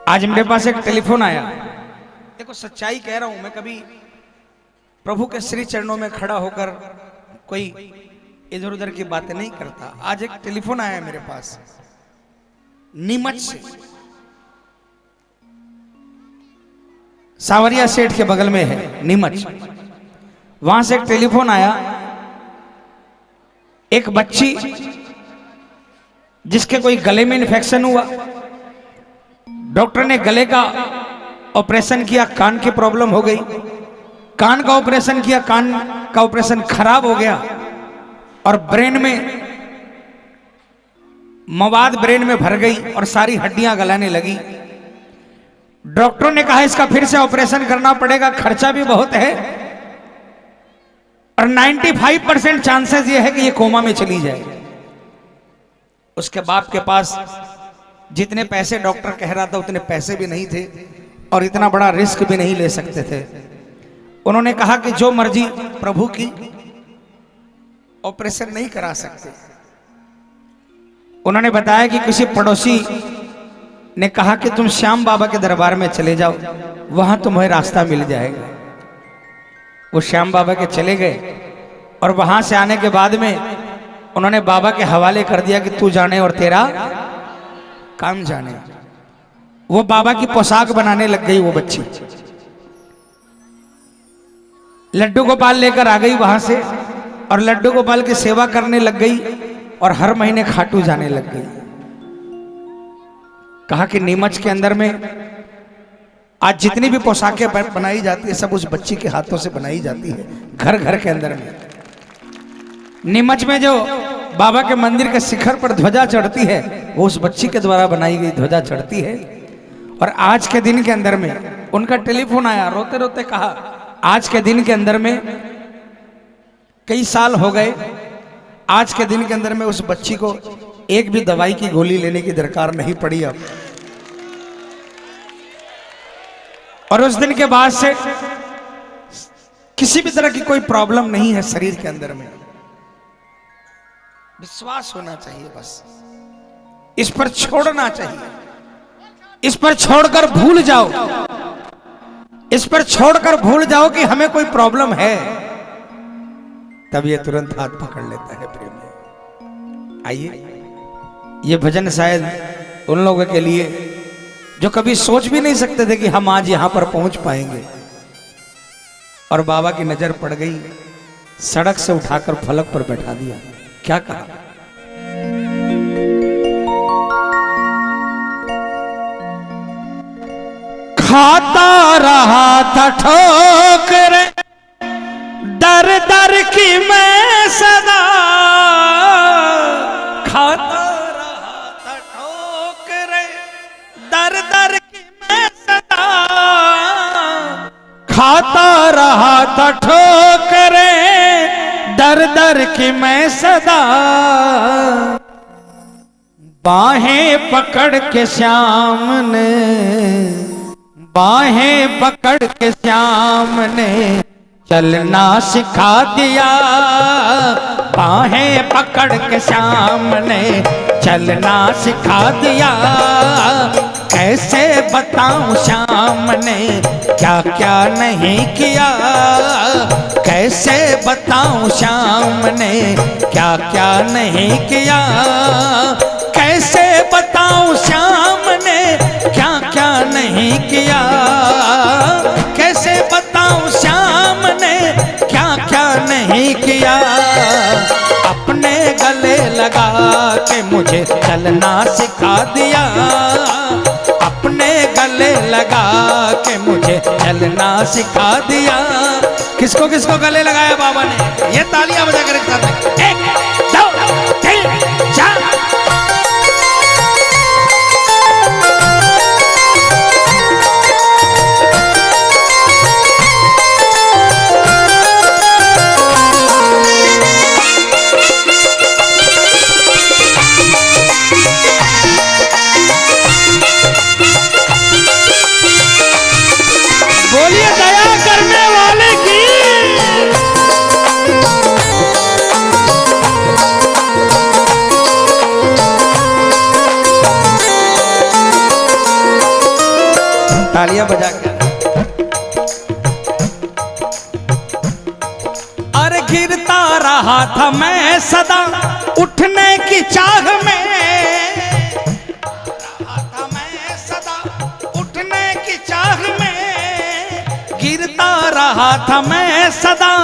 आज मेरे पास एक टेलीफोन आया। देखो सच्चाई कह रहा हूं मैं, कभी प्रभु के श्री चरणों में खड़ा होकर कोई इधर उधर की बातें नहीं करता। आज एक टेलीफोन आया मेरे पास नीमच से, सावरिया सेठ के बगल में है नीमच। वहां से एक टेलीफोन आया, एक बच्ची जिसके कोई गले में इन्फेक्शन हुआ, डॉक्टर ने गले का ऑपरेशन किया, कान की प्रॉब्लम हो गई, कान का ऑपरेशन किया, कान का ऑपरेशन खराब हो गया और ब्रेन में मवाद ब्रेन में भर गई और सारी हड्डियां गलाने लगी। डॉक्टरों ने कहा इसका फिर से ऑपरेशन करना पड़ेगा, खर्चा भी बहुत है और 95% चांसेस ये है कि ये कोमा में चली जाए। उसके बाप के पास जितने पैसे डॉक्टर कह रहा था उतने पैसे भी नहीं थे और इतना बड़ा रिस्क भी नहीं ले सकते थे। उन्होंने कहा कि जो मर्जी प्रभु की, ऑपरेशन नहीं करा सकते। उन्होंने बताया कि किसी पड़ोसी ने कहा कि तुम श्याम बाबा के दरबार में चले जाओ, वहां तुम्हें रास्ता मिल जाएगा। वो श्याम बाबा के चले गए और वहां से आने के बाद में उन्होंने बाबा के हवाले कर दिया कि तू जाने और तेरा काम जाने। वो बाबा की पोशाक बनाने लग गई वो बच्ची, लड्डू गोपाल लेकर आ गई वहां से और लड्डू गोपाल की सेवा करने लग गई और हर महीने खाटू जाने लग गई। कहा कि नीमच के अंदर में आज जितनी भी पोशाकें बनाई जाती है सब उस बच्ची के हाथों से बनाई जाती है, घर घर के अंदर में। नीमच में जो बाबा के मंदिर के शिखर पर ध्वजा चढ़ती है वो उस बच्ची के द्वारा बनाई गई ध्वजा चढ़ती है। और आज के दिन के अंदर में उनका टेलीफोन आया, रोते रोते कहा आज के दिन के अंदर में कई साल हो गए, आज के दिन के अंदर में उस बच्ची को एक भी दवाई की गोली लेने की दरकार नहीं पड़ी अब। और उस दिन के बाद से किसी भी तरह की कोई प्रॉब्लम नहीं है शरीर के अंदर में। विश्वास होना चाहिए, बस इस पर छोड़ना चाहिए, इस पर छोड़कर भूल जाओ, इस पर छोड़कर भूल जाओ कि हमें कोई प्रॉब्लम है, तब ये तुरंत हाथ पकड़ लेता है प्रेम। आइए, ये भजन शायद उन लोगों के लिए जो कभी सोच भी नहीं सकते थे कि हम आज यहां पर पहुंच पाएंगे, और बाबा की नजर पड़ गई, सड़क से उठाकर फलक पर बैठा दिया। क्या कहा? खाता रहा था ठोकर दर दर की मैं सदा, खाता रहा था ठोकर दर दर की मैं सदा, खाता रहा था ठोकर दर दर की मैं सदा, बाहें पकड़ के श्याम ने, बाहें पकड़ के श्याम ने चलना सिखा दिया, बाहें पकड़ के श्याम ने चलना सिखा दिया। कैसे बताऊं श्याम ने क्या क्या नहीं किया, कैसे बताऊं श्याम ने क्या क्या नहीं किया, कैसे बताऊं श्याम ने क्या क्या नहीं किया, कैसे बताऊं श्याम ने क्या क्या नहीं किया। अपने गले लगा के मुझे चलना सिखा दिया, अपने गले लगा के मुझे चलना सिखा दिया। किसको किसको गले लगाया बाबा ने? ये तालियां बजा कर एक साथ, 1 2 3 4। बोलिए दया करने वाले की। तालियां बजा के। अरे गिरता रहा था मैं सदा उठने की चाह में, रहा था मैं सदा उठने की चाह में, गिरता रहा था मैं सदा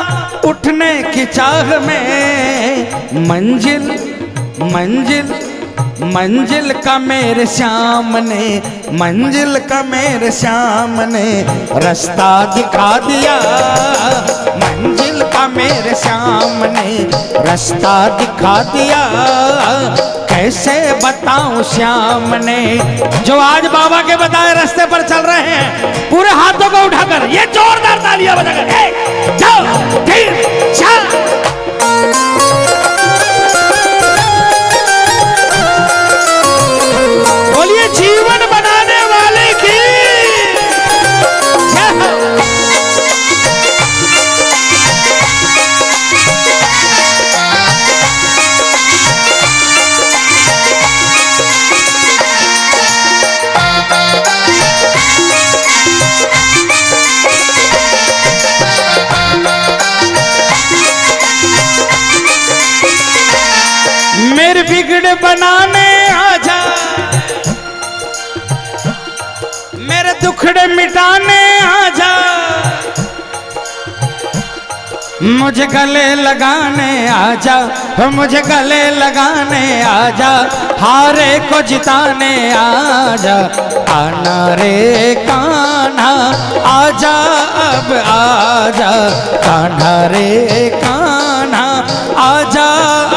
उठने की चाह में। मंजिल मंजिल मंजिल का मेरे श्याम ने, मंजिल का मेरे श्याम ने रास्ता दिखा दिया। मंजिल का मेरे श्याम ने रास्ता दिखा दिया। कैसे बताऊं श्याम ने, जो आज बाबा के बताए रास्ते पर चल रहे हैं, पूरे हाथों को उठाकर ये जोरदार तालियां बजाकर 1 2 3 4। बोलिए जीवन बनाने वाले की मेरे बिगड़ बनाने आजा, मेरे दुखड़े मिटाने आजा, मुझे गले लगाने आजा, मुझे गले लगाने आजा, हारे को जिताने आजा। आना रे कान्हा आजा अब आजा, कान्हा रे कान्हा आजा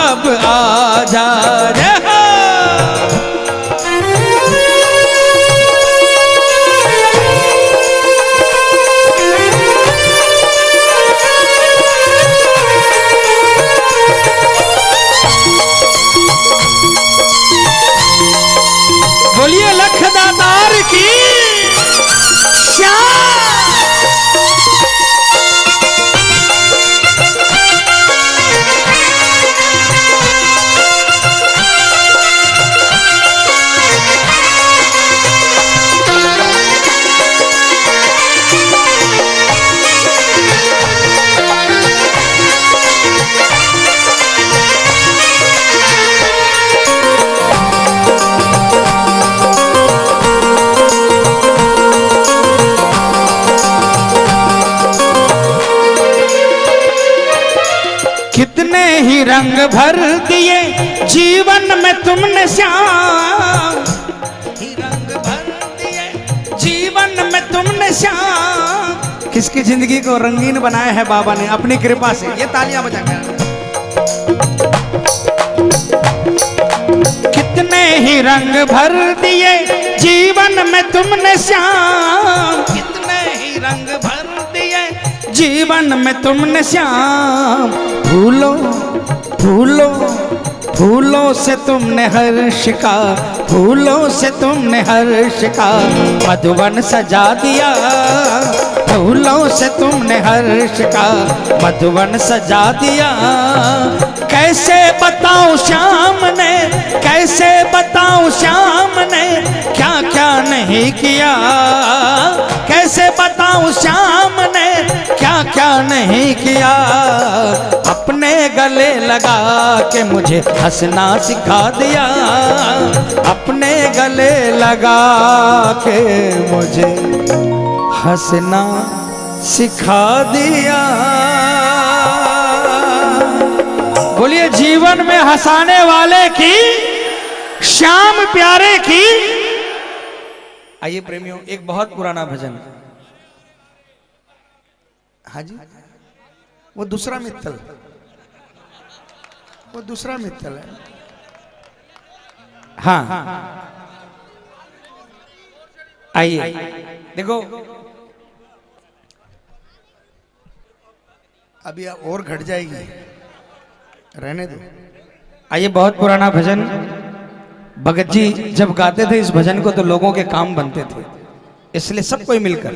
अब आजा। बोलिए लखदातार की श्याम। कितने ही रंग भर दिए जीवन में तुमने श्याम, ही रंग भर दिए जीवन में तुमने श्याम। किसकी जिंदगी को रंगीन बनाया है बाबा ने अपनी कृपा से। ये तालियां बजाकर। कितने ही रंग भर दिए जीवन में तुमने श्याम, कितने ही रंग भर दिए जीवन में तुमने श्याम। फूलों फूलों फूलों से तुमने हर्ष का, फूलों से तुमने हर्ष का मधुवन सजा दिया। फूलों से तुमने हर्ष का मधुवन सजा दिया। कैसे बताऊं श्याम ने, कैसे बताऊं श्याम ने क्या क्या नहीं किया। कैसे बताऊं श्याम ने क्या क्या नहीं किया। अपने गले लगा के मुझे हंसना सिखा दिया। अपने गले लगा के मुझे हंसना सिखा दिया। बोलिए जीवन में हंसाने वाले की, श्याम प्यारे की। आइए प्रेमियों, एक बहुत पुराना भजन। हाँ जी, वो दूसरा मित्तल, वो दूसरा मित्तल है। हाँ आइए देखो, अभी और घट जाएगी, रहने दो। आइए, बहुत पुराना भजन। भगत जी जब गाते थे इस भजन को तो लोगों के काम बनते थे, इसलिए सब कोई मिलकर।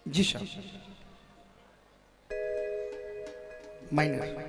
जी साहब, माइनर।